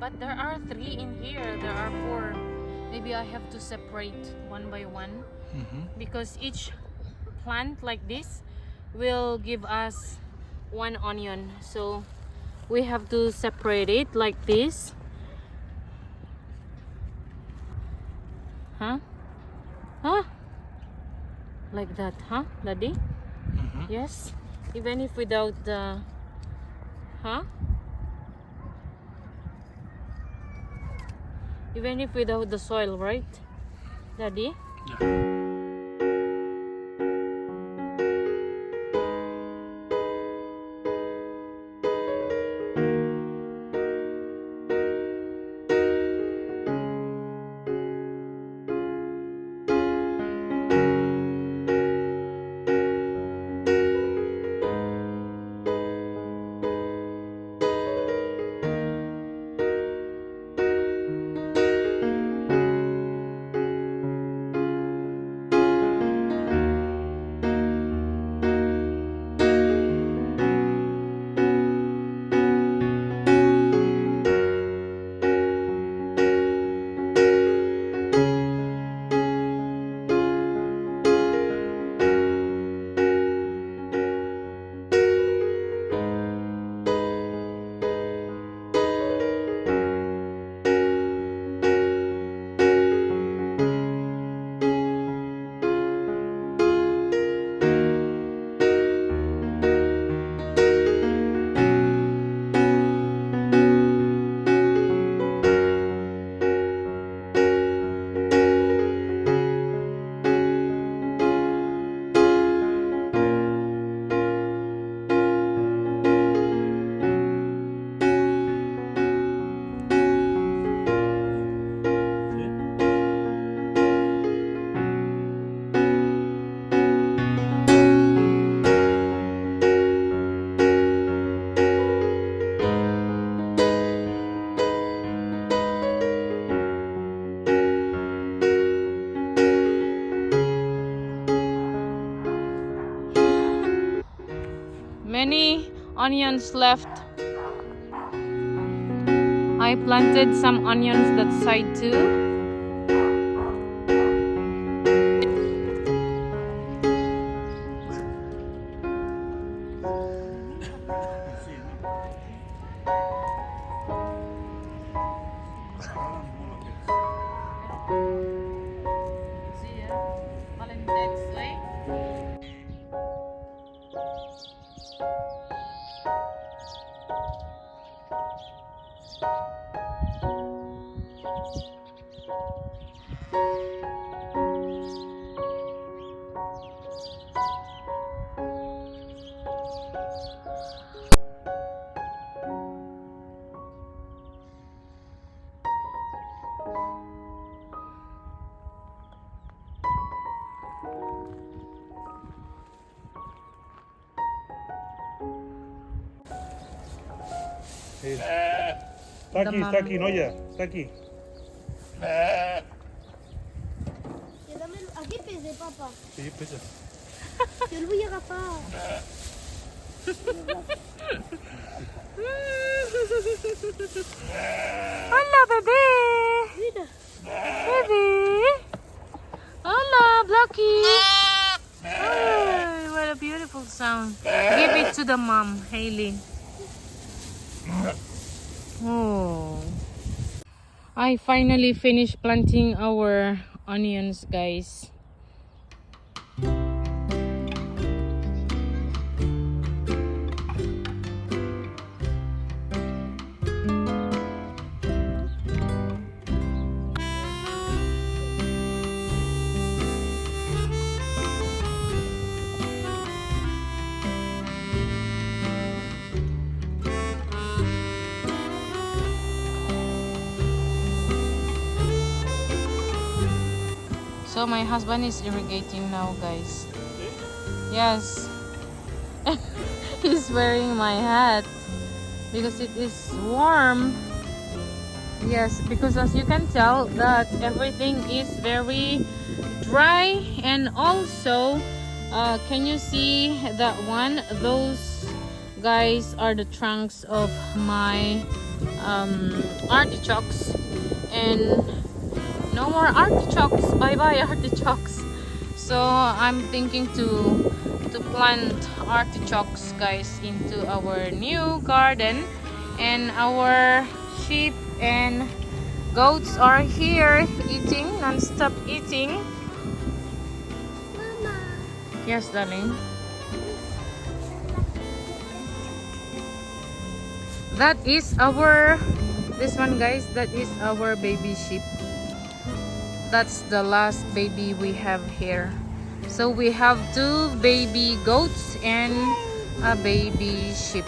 But there are 3 in here. There are 4. Maybe I have to separate one by one. Because each plant like this will give us 1 onion. So we have to separate it like this. Huh? Like that, huh, Daddy? Yes. Even if without the, even if without the soil, right, Daddy? Yeah. Many onions left. I planted some onions that side too. Está aquí, no ya, está aquí. Aquí pese, papá. Sí, pesa. Yo lo voy a agarrar. Hola, bebé. Mira. Bebé. Hola, Blackie. Oh, what a beautiful sound. Give it to the mom, Hailey. Oh. I finally finished planting our onions, guys. So my husband is irrigating now, guys. Yes. He's wearing my hat because it is warm. Yes, because as you can tell that everything is very dry, and also can you see that one? Those guys are the trunks of my artichokes, and no more artichokes. Bye bye artichokes. So I'm thinking to plant artichokes, guys, into our new garden. And our sheep and goats are here eating, non-stop eating. Mama. Yes, darling. That is our, this one, guys, that is our baby sheep. That's the last baby we have here. So we have 2 baby goats and a baby sheep.